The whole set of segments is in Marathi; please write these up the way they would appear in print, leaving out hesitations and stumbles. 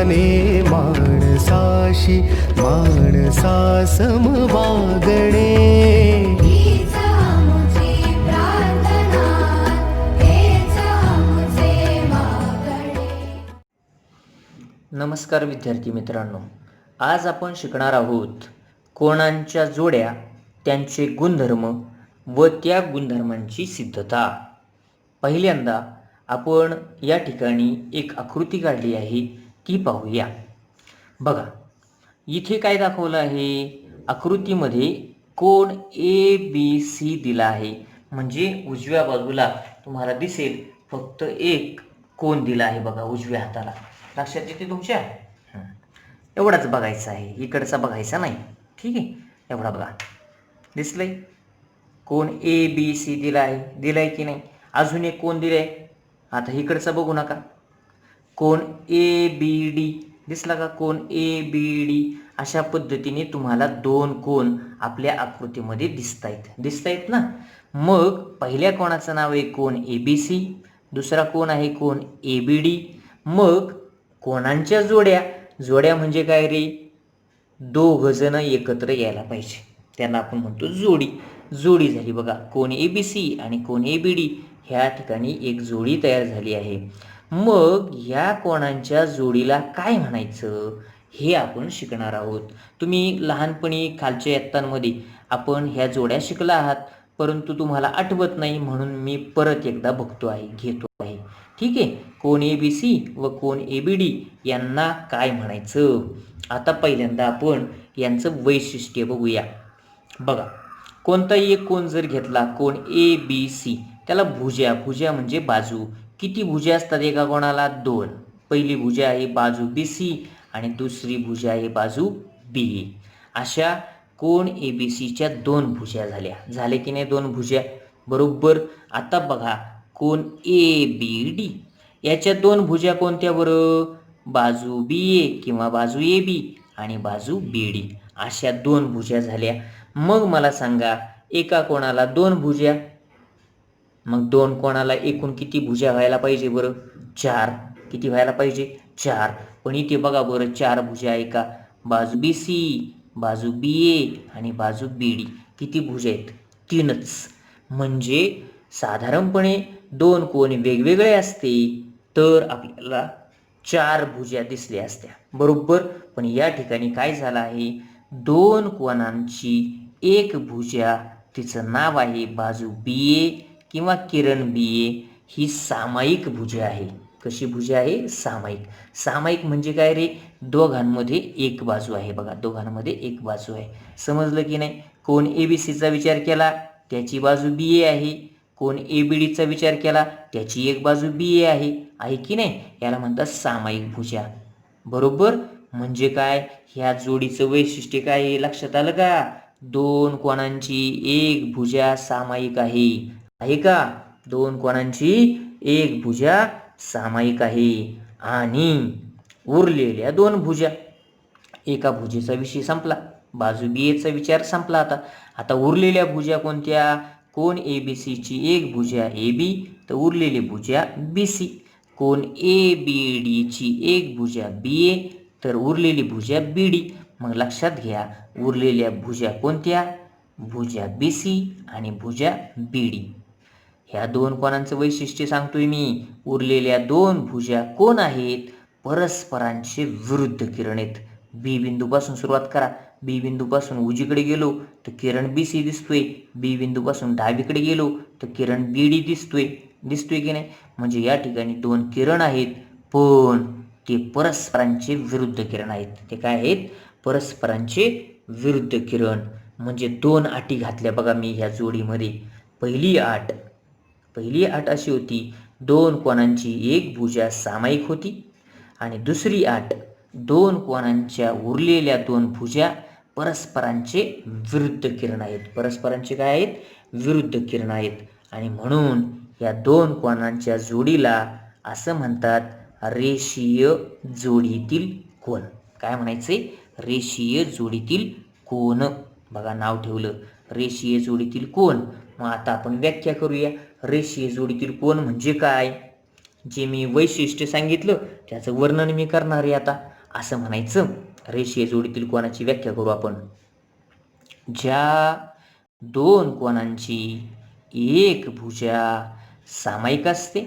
माणसाने माणसाशी माणसा सम वागणे. हीच आमची प्रार्थना, हेच आमचे मागणे. नमस्कार विद्यार्थी मित्रांनो, आज आपण शिकणार आहोत कोणांच्या जोड्या, त्यांचे गुणधर्म व त्या गुणधर्मांची सिद्धता. पहिल्यांदा आपण या ठिकाणी एक आकृती काढली आहे, ती पाहूया. बघा, इथे काय दाखवलं आहे? आकृतीमध्ये कोण ABC दिला आहे. म्हणजे उजव्या बाजूला तुम्हाला दिसेल फक्त एक कोण दिला आहे बघा, उजव्या हाताला. लक्षात येते तुमच्या? एवढाच बघायचा आहे, इकडचा बघायचा नाही. ठीक आहे, एवढा बघा. दिसलंय कोण ABC दिला आहे, दिलाय की नाही? अजून एक कोण दिलाय, आता इकडचा बघू नका. कोण ABD दिसला का? कोण ABD. अशा पद्धतीने तुम्हाला दोन कोण आपल्या आकृतीमध्ये दिसतायत ना. मग पहिल्या कोणाचं नाव आहे कोण ABC, दुसरा कोण आहे कोण ABD. मग कोणांच्या जोड्या म्हणजे काय रे? दोघ जण एकत्र यायला पाहिजे, त्यांना आपण म्हणतो जोडी झाली बघा. कोण ABC आणि कोण ABD ह्या ठिकाणी एक जोडी तयार झाली आहे. मग ह्या कोणांच्या जोडीला काय म्हणायचं हे आपण शिकणार आहोत. तुम्ही लहानपणी खालच्या इयत्तांमध्ये आपण ह्या जोड्या शिकला आहात, परंतु तुम्हाला आठवत नाही, म्हणून मी परत एकदा घेतो आहे. ठीक आहे, कोण ABC व कोण ABD यांना काय म्हणायचं. आता पहिल्यांदा आपण यांचं वैशिष्ट्य बघूया. बघा, कोणताही एक कोण जर घेतला, कोण ABC, त्याला भुजा म्हणजे बाजू. किती भुजा असतात एका कोणाला? दोन. पहिली भुजा आहे बाजू BC आणि दुसरी भुजा आहे बाजू BA. अशा कोण ABCच्या दोन भुजा झाल्या की नाही? दोन भुजा बरोबर. आता बघा कोण ABD, याच्या दोन भुजा कोणत्या बरं? बाजू BA किंवा बाजू AB आणि बाजू BD. अशा दोन भुजा झाल्या. मग मला सांगा, एका कोणाला दोन भुजा, मग दोन कोणाला एकूण किती भुजा व्हायला पाहिजे बरं? 4. किती व्हायला पाहिजे? 4. पण इथे बघा बरं, 4 भुजा आहे का? बाजू BC, बाजू BA आणि बाजू BD. किती भुजा आहेत? 3च. म्हणजे साधारणपणे दोन कोण वेगवेगळे असते तर आपल्याला 4 भुजा दिसल्या असत्या बरोबर. पण या ठिकाणी काय झालं आहे? दोन कोणांची एक भुजा, तिचं नाव आहे बाजू BA किंवा किरण BA, ही सामायिक भुजा आहे. कशी भुजा आहे? सामायिक म्हणजे काय रे? दोघांमध्ये एक बाजू आहे बघा, दोघांमध्ये एक बाजू आहे. समजलं की नाही? कोण ABCचा विचार केला, त्याची बाजू BA आहे. कोण ABDचा विचार केला, त्याची एक बाजू BA आहे की नाही? याला म्हणतात सामायिक भुजा बरोबर. म्हणजे काय? ह्या जोडीचं वैशिष्ट्य काय आहे? लक्षात आलं का? दोन कोणांची एक भुजा सामायिक आहे का? दोन कोणांची एक भुजा सामायिक आहे. आणि उरलेल्या दोन भुजा, एका भुजेचा विषय संपला, बाजू BAचा विचार संपला. आता उरलेल्या भुजा कोणत्या? कोण ABCची एक भुजा AB, तर उरलेली भुजा BC. कोण ABDची एक भुजा BA, तर उरलेली भुजा BD. मग लक्षात घ्या, उरलेल्या भुजा कोणत्या? भुजा BC आणि भुजा BD. ह्या दोन कोणांचं वैशिष्ट्य सांगतोय मी. उरलेल्या दोन भुजा कोण आहेत? परस्परांचे विरुद्ध किरण आहेत. B बिंदूपासून सुरुवात करा. B बिंदूपासून उजवीकडे गेलो तर किरण BC दिसतोय. B बिंदूपासून डावीकडे गेलो तर किरण BD दिसतोय की नाही? म्हणजे या ठिकाणी दोन किरण आहेत, पण ते परस्परांचे विरुद्ध किरण आहेत. ते काय आहेत? परस्परांचे विरुद्ध किरण. म्हणजे दोन अटी घातल्या बघा मी ह्या जोडीमध्ये. पहिली अट अशी होती, दोन कोणांची एक भुजा सामायिक होती. आणि दुसरी अट, दोन कोणांच्या उरलेल्या दोन भुजा परस्परांचे विरुद्ध किरण आहेत. परस्परांचे काय आहेत? विरुद्ध किरण आहेत. आणि म्हणून या दोन कोणांच्या जोडीला असं म्हणतात रेषीय जोडीतील कोन. काय म्हणायचे? रेषीय जोडीतील कोन. बघा, नाव ठेवलं रेषीय जोडीतील कोन. मग आता आपण व्याख्या करूया. रेषीय जोडीतील कोन म्हणजे काय? जे मी वैशिष्ट्य सांगितलं त्याचं वर्णन मी करणार आहे आता. असं म्हणायचं. रेषीय जोडीतील कोनाची व्याख्या करू आपण. ज्या दोन कोनांची एक भुजा सामायिक असते,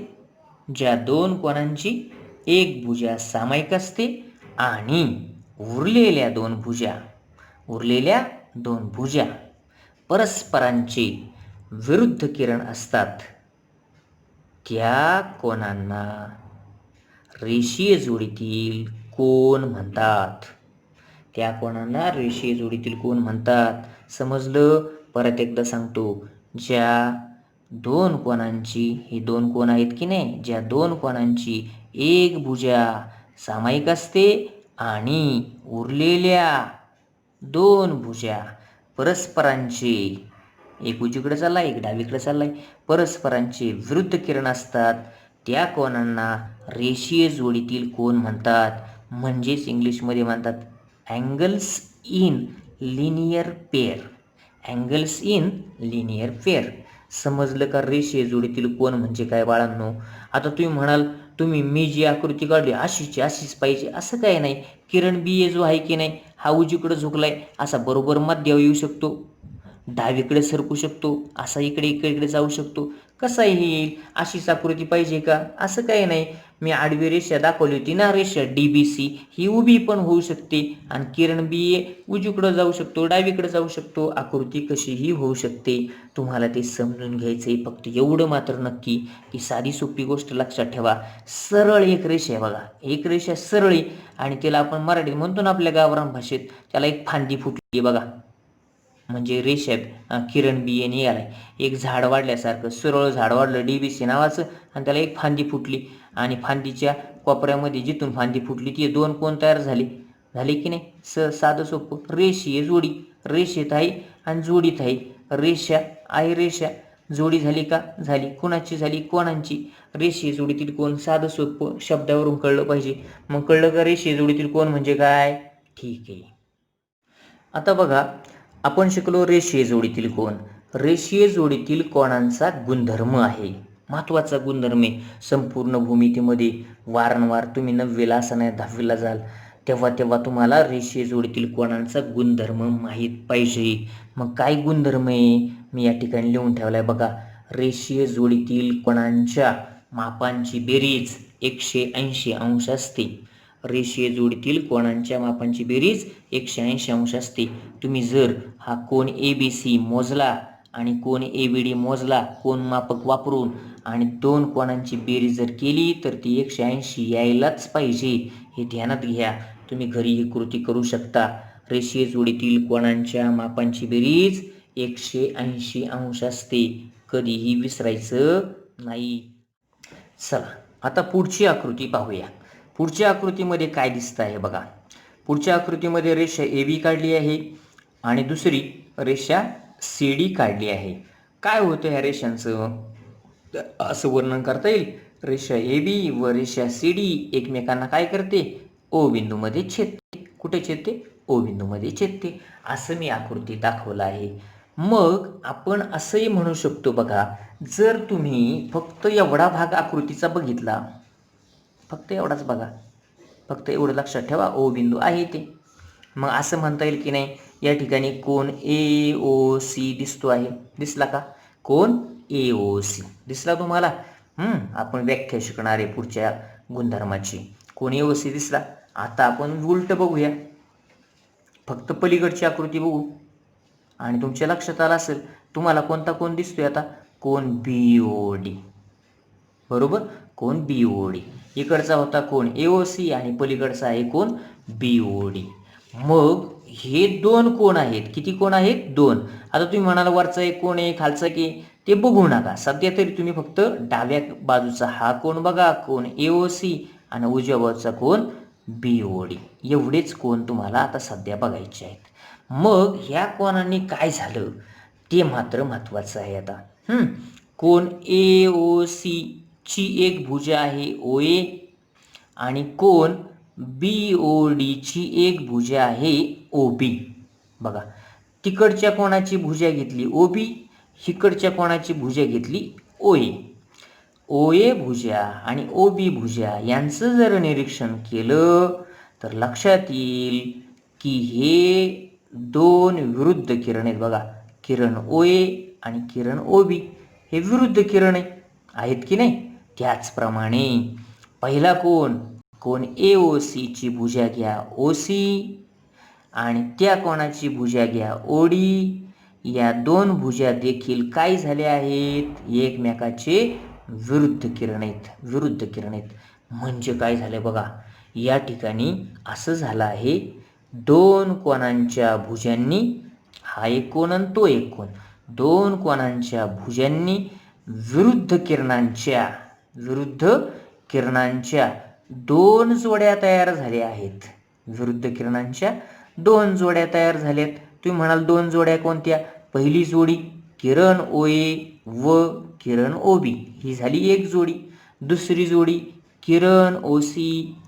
ज्या दोन कोनांची एक भुजा सामायिक असते आणि उरलेल्या दोन भुजा परस्परांचे विरुद्ध किरण असतात, त्या कोनांना रेषीय जोडीतील कोन म्हणतात. त्या कोनांना रेषीय जोडीतील कोन म्हणतात. समजलं? परत एकदा सांगतो. ज्या दोन कोनांची, हे दोन कोन आहेत की नाही, ज्या दोन कोनांची एक भुजा सामायिक असते आणि उरलेल्या दोन भुजा परस्परांचे, एक उजवीकडे चाललाय एक डावीकडे चाललाय, परस्परांचे विरुद्ध किरण असतात, त्या कोनांना रेषीय जोडीतील कोन म्हणतात. म्हणजेच इंग्लिशमध्ये म्हणतात angles in linear pair. Angles in linear pair. समजलं का रेषीय जोडीतील कोन म्हणजे काय बाळांनो? आता तुम्ही म्हणाल, मी जी आकृती काढली अशीच पाहिजे, असं काय नाही. किरण बी जो आहे की नाही, हा उजवीकडे झुकलाय, असा बरोबर मध्यावर येऊ शकतो, डावीकडे सरकू शकतो, असा इकडे जाऊ शकतो, कसाही येईल. अशीच आकृती पाहिजे का? असं काही नाही. मी आडवी रेषा दाखवली होती ना, रेषा DBC, ही उभी पण होऊ शकते आणि किरण BA उजवीकडे जाऊ शकतो, डावीकडे जाऊ शकतो, आकृती कशीही होऊ शकते. तुम्हाला ते समजून घ्यायचंय. फक्त एवढं मात्र नक्की की साधी सोपी गोष्ट लक्षात ठेवा. सरळ एक रेषा आहे बघा, एक रेषा सरळ आणि त्याला आपण मराठीत म्हणतो ना आपल्या गावरान भाषेत, त्याला एक फांदी फुटली बघा. म्हणजे रेषा किरण BA निघालाय, एक झाड वाढल्यासारखं सरळ झाड वाढलं DBC नावाचं, आणि त्याला एक फांदी फुटली आणि फांदीच्या कोपऱ्यामध्ये जिथून फांदी फुटली ती दोन कोण तयार झाले की नाही. साधं सोपं. रेषीय जोडी, रेषेत आहे आणि जोडीत आहे. रेषा आहे, रेषा जोडी झाली का? झाली. कुणाची झाली? कोणांची. रेषीय जोडीतील कोण. साधं सोपं, शब्दावरून कळलं पाहिजे. मग कळलं का रेषीय जोडीतील कोण म्हणजे काय? ठीक आहे. आता बघा, आपण शिकलो रेषीय जोडीतील कोन. रेषीय जोडीतील कोणांचा गुणधर्म आहे, महत्त्वाचा गुणधर्म आहे. संपूर्ण भूमितीमध्ये वारंवार तुम्ही 9वीला असं नाही 10वीला जाल तेव्हा तुम्हाला रेषीय जोडीतील कोणांचा गुणधर्म माहीत पाहिजे. मग काय गुणधर्म आहे मी या ठिकाणी लिहून ठेवलाय बघा. रेषीय जोडीतील कोणांच्या मापांची बेरीज 180 अंश असते. रेषीय जोडीतील कोणांच्या मापांची बेरीज 180 अंश असते. तुम्ही जर हा कोन ABC मोजला आणि कोन ABD मोजला, कोन मापक वापरून, आणि दोन कोणांची बेरीज जर केली तर ती 180 यायलाच पाहिजे. हे ध्यानात घ्या. तुम्ही घरी ही कृती करू शकता. रेषीय जोडीतील कोणांच्या मापांची बेरीज 180 अंश असते. कधीही विसरायचं नाही. चला आता पुढची आकृती पाहूया. पुढच्या आकृतीमध्ये काय दिसतं आहे बघा. पुढच्या आकृतीमध्ये रेषा AB काढली आहे आणि दुसरी रेषा CD काढली आहे. काय होतं ह्या रेषांचं असं वर्णन करता येईल. रेषा AB व रेषा CD एकमेकांना काय करते? O बिंदूमध्ये छेदते. कुठे छेदते? O बिंदूमध्ये छेदते. असं मी आकृती दाखवलं आहे. मग आपण असंही म्हणू शकतो बघा, जर तुम्ही फक्त एवढा भाग आकृतीचा बघितला, फक्त एवढाच बघा, फक्त एवढं लक्षात ठेवा, O बिंदू आहे ते. मग असं म्हणता येईल की नाही, या ठिकाणी कोन AOC दिसतो आहे. दिसला का? कोन AOC दिसला तुम्हाला? आपण व्याख्या शिकणार आहे पुढच्या गुणधर्माची. कोन AOC दिसला. आता आपण उलट बघूया, फक्त पलीकडची आकृती बघू आणि तुमच्या लक्षात आलं असेल तुम्हाला कोणता कोन दिसतोय आता? कोन BOD. बरोबर, कोन BOD. इकडचा होता कोन AOC आणि पलीकडचा आहे कोन BOD. मग हे दोन कोन आहेत. किती कोन आहेत? दोन. आता तुम्ही म्हणाल वरचा एक कोन आहे, खालचा की, ते बघू नका सध्या तरी. तुम्ही फक्त डाव्या बाजूचा हा कोन बघा, कोन AOC, आणि उजव्या बाजूचा कोन BOD. एवढेच कोन तुम्हाला आता सध्या बघायचे आहेत. मग ह्या कोनांनी काय झालं ते मात्र महत्त्वाचं आहे. आता कोन AOC ची एक भुजा आहे OA आणि कोन BOD ची एक भुजा आहे OB. बघा, तिकडच्या कोणाची भुजा घेतली OB, हिकडच्या कोणाची भुजा घेतली OA. OA भुजा आणि OB भुजा यांचं जर निरीक्षण केलं तर लक्षात येईल की हे दोन विरुद्ध किरण आहेत बघा. किरण OA आणि किरण OB हे विरुद्ध किरण आहेत की नाही. त्याचप्रमाणे पहिला कोण AOC ची भुजा घ्या OC आणि त्या कोणाची भुजा घ्या OD. या दोन भुजा देखील काय झाल्या आहेत, एकमेकाचे विरुद्ध किरण आहेत. म्हणजे काय झालं बघा, या ठिकाणी असं झालं आहे, दोन कोणांच्या भुजांनी, हा एक कोण आणि तो एक कोण, दोन कोणांच्या भुजांनी विरुद्ध किरणांच्या दोन जोड्या तयार झाल्या आहेत. विरुद्ध किरणांच्या दोन जोड्या तयार झाल्यात. तुम्ही म्हणाल दोन जोड्या कोणत्या? पहिली जोडी किरण OA व किरण OB ही झाली एक जोडी. दुसरी जोडी किरण OC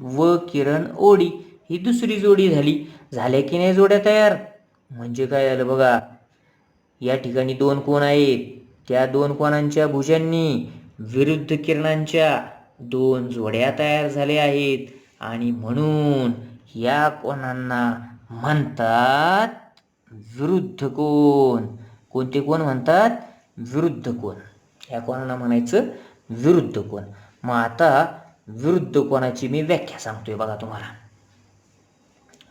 व किरण OD ही दुसरी जोडी झाली. झाल्या की नाही जोड्या तयार? म्हणजे काय झालं बघा, या ठिकाणी दोन कोण आहेत, त्या दोन कोणांच्या भुजांनी विरुद्ध किरणांच्या दोन जोड्या तयार झाल्या आहेत आणि म्हणून या कोणांना म्हणतात विरुद्ध कोण. कोणते कोण म्हणतात? विरुद्ध कोण. या कोणाला म्हणायचं विरुद्ध कोण. मग आता विरुद्ध कोणाची मी व्याख्या सांगतोय बघा तुम्हाला.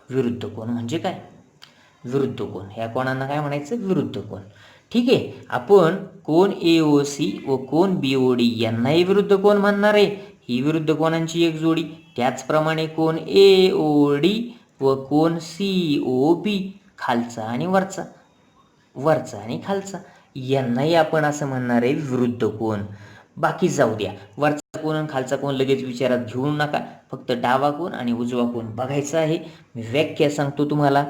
विरुद्ध कोण म्हणजे काय? विरुद्ध कोण या कोणांना काय म्हणायचं? विरुद्ध कोण. ठीक आहे, आपण कोण AOC व कोण BOD यांनाही विरुद्ध कोण म्हणणार आहे. ही विरुद्ध कोणांची एक जोडी. त्याचप्रमाणे कोण AOD व कोण COB, खालचा आणि वरचा आणि खालचा, यांनाही आपण असं म्हणणार आहे विरुद्ध कोण. बाकी जाऊ द्या, वरचा कोण आणि खालचा कोण लगेच विचारात घेऊ नका, फक्त डावा कोण आणि उजवा कोण बघायचा आहे. मी व्याख्या सांगतो तुम्हाला.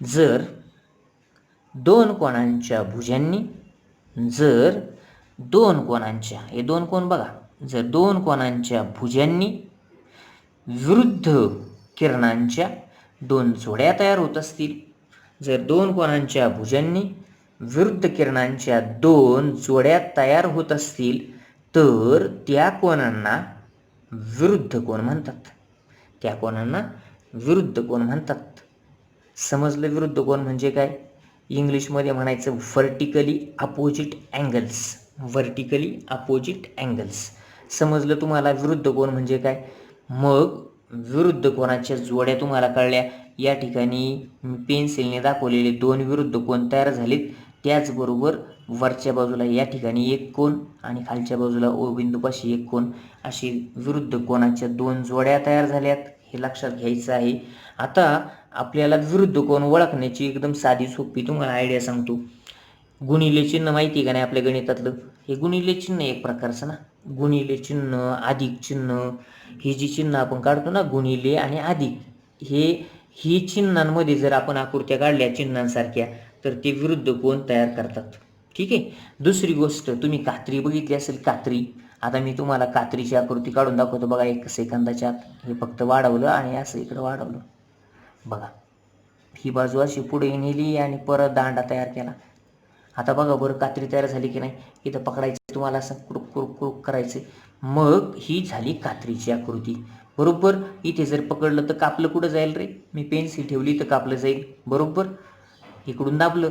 जर दोन कोणांच्या भुजांनी, हे दोन कोण बघा, जर दोन कोणांच्या भुजांनी विरुद्ध किरणांच्या दोन जोड्या तयार होत असतील, जर दोन कोणांच्या भुजांनी विरुद्ध किरणांच्या दोन जोड्या तयार होत असतील तर त्या कोणांना विरुद्ध कोण म्हणतात. समजलं विरुद्ध कोण म्हणजे काय? इंग्लिशमध्ये म्हणायचं व्हर्टिकली अपोजिट अँगल्स. समजलं तुम्हाला विरुद्ध कोण म्हणजे काय? मग विरुद्ध कोणाच्या जोड्या तुम्हाला कळल्या. या ठिकाणी पेन्सिलने दाखवलेले दोन विरुद्ध कोण तयार झालेत. त्याचबरोबर वरच्या बाजूला या ठिकाणी एक कोण आणि खालच्या बाजूला O बिंदूपाशी एक कोण, अशी विरुद्ध कोणाच्या दोन जोड्या तयार झाल्यात, हे लक्षात घ्यायचं आहे. आता आपल्याला विरुद्ध कोण ओळखण्याची एकदम साधी सोपी तुम्हाला आयडिया सांगतो. गुणिले चिन्ह माहिती का नाही आपल्या गणितातलं? हे गुणिले चिन्ह एक प्रकारचं ना. गुणिले चिन्ह, अधिक चिन्ह, ही जी चिन्ह आपण काढतो ना, गुणिले आणि अधिक, ही चिन्हांमध्ये जर आपण आकृत्या काढल्या चिन्हांसारख्या तर ते विरुद्ध कोण तयार करतात. ठीक आहे. दुसरी गोष्ट, तुम्ही कात्री बघितली असेल, कात्री. आता मी तुम्हाला कात्रीची आकृती काढून दाखवतो बघा 1 सेकंदाच्या आत. हे फक्त वाढवलं आणि असं इकडं वाढवलं बघा. ही बाजू अशी पुढे नेली आणि परत दांडा तयार केला. आता बघा बरं कात्री तयार झाली की नाही. इथं पकडायचं तुम्हाला, असं कुरुक कुरुक कुरुक करायचं. मग ही झाली कात्रीची आकृती. बरोबर. इथे जर पकडलं तर कापलं कुठं जाईल रे? मी पेन्सिल ठेवली तर कापलं जाईल. बरोबर. इकडून दाबलं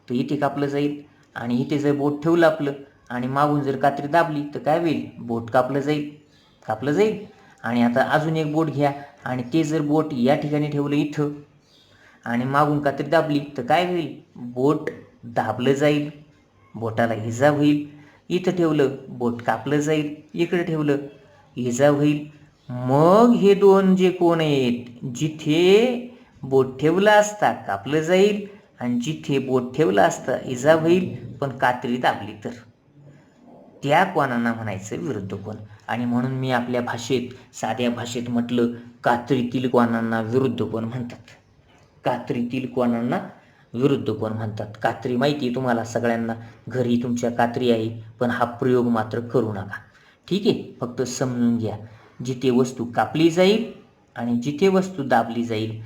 तर इथे कापलं जाईल आणि इथे जर बोट ठेवलं आपलं आणि मागून जर कात्री दाबली तर काय होईल? बोट कापलं जाईल. आणि आता अजून एक बोट घ्या आणि ते जर बोट या ठिकाणी ठेवलं इथं आणि मागून कात्री दाबली तर काय होईल? बोट दाबलं जाईल, बोटाला इजा होईल. इथं ठेवलं बोट कापलं जाईल, इकडे ठेवलं इजा होईल. मग हे दोन जे कोण आहेत, जिथे बोट ठेवला असता कापलं जाईल आणि जिथे बोट ठेवला असता इजा होईल, पण कात्री दाबली तर त्या कोणांना म्हणायचं विरुद्ध कोण. आणि म्हणून मी आपल्या भाषेत, साध्या भाषेत म्हटलं, कात्रीतील कोणांना विरुद्ध कोण म्हणतात. कात्री माहिती आहे तुम्हाला सगळ्यांना, घरी तुमच्या कात्री आहे, पण हा प्रयोग मात्र करू नका. ठीक आहे. फक्त समजून घ्या, जिथे वस्तू कापली जाईल आणि जिथे वस्तू दाबली जाईल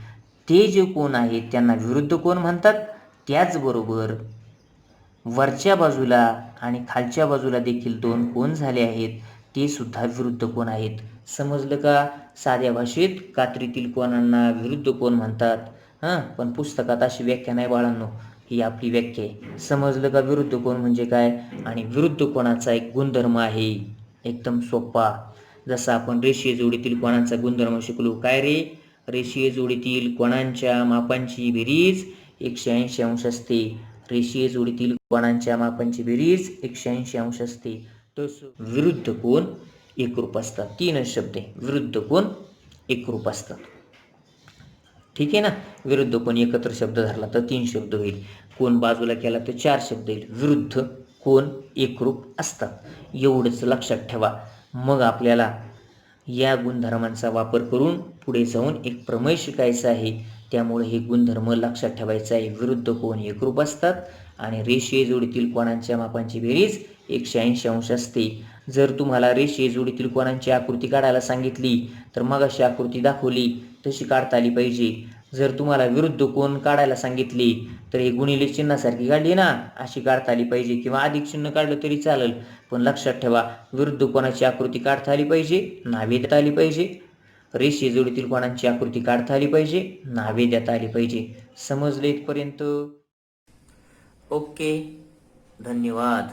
ते जे कोण आहेत त्यांना विरुद्ध कोण म्हणतात. त्याचबरोबर वरच्या बाजूला आणि खालच्या बाजूला देखील दोन कोण झाले आहेत, ते सुद्धा विरुद्ध कोण आहेत. समजलं का? साध्या भाषेत कात्रीतील कोणांना विरुद्ध कोण म्हणतात. पण पुस्तकात अशी व्याख्या नाही बाळांनो, ही आपली व्याख्या आहे. समजलं का विरुद्ध कोण म्हणजे काय? आणि विरुद्ध कोणाचा एक गुणधर्म आहे एकदम सोपा. जसं आपण रेषीय जोडीतील कोणांचा गुणधर्म शिकलो. काय रे? रेषीय जोडीतील कोणांच्या मापांची बेरीज 180 अंश असते. रेषीय जोडीतील कोणांच्या मापांची बेरीज 180 अंश असते. तसं विरुद्ध कोण एकरूप असतात. 3च शब्द आहे. विरुद्ध कोण एकरूप असतात. ठीक आहे ना? विरुद्ध कोण एकत्र शब्द धरला तर 3 शब्द होईल. कोण बाजूला केला तर 4 शब्द येईल. विरुद्ध कोण एकरूप असतात. एवढंच लक्षात ठेवा. मग आपल्याला या गुणधर्मांचा वापर करून पुढे जाऊन एक प्रमेय शिकायचं आहे. त्यामुळे हे गुणधर्म लक्षात ठेवायचं आहे. विरुद्ध कोण एकरूप असतात आणि रेषीय जोडीतील कोणांच्या मापांची बेरीज 180 अंश असते. जर तुम्हाला रेषीय जोडीतील कोणांची आकृती काढायला सांगितली तर मग अशी आकृती दाखवली तशी काढता आली पाहिजे. जर तुम्हाला विरुद्ध कोण काढायला सांगितली तर हे गुणिले चिन्हासारखी काढली ना, अशी काढता आली पाहिजे किंवा अधिक चिन्ह काढलं तरी चालेल. पण लक्षात ठेवा, विरुद्ध कोणाची आकृती काढता आली पाहिजे, नावे देता आली पाहिजे. रेषीय जोडीतील कोणांची आकृती काढता आली पाहिजे, नावे देता आली पाहिजे. समजले इथपर्यंत? ओके, धन्यवाद.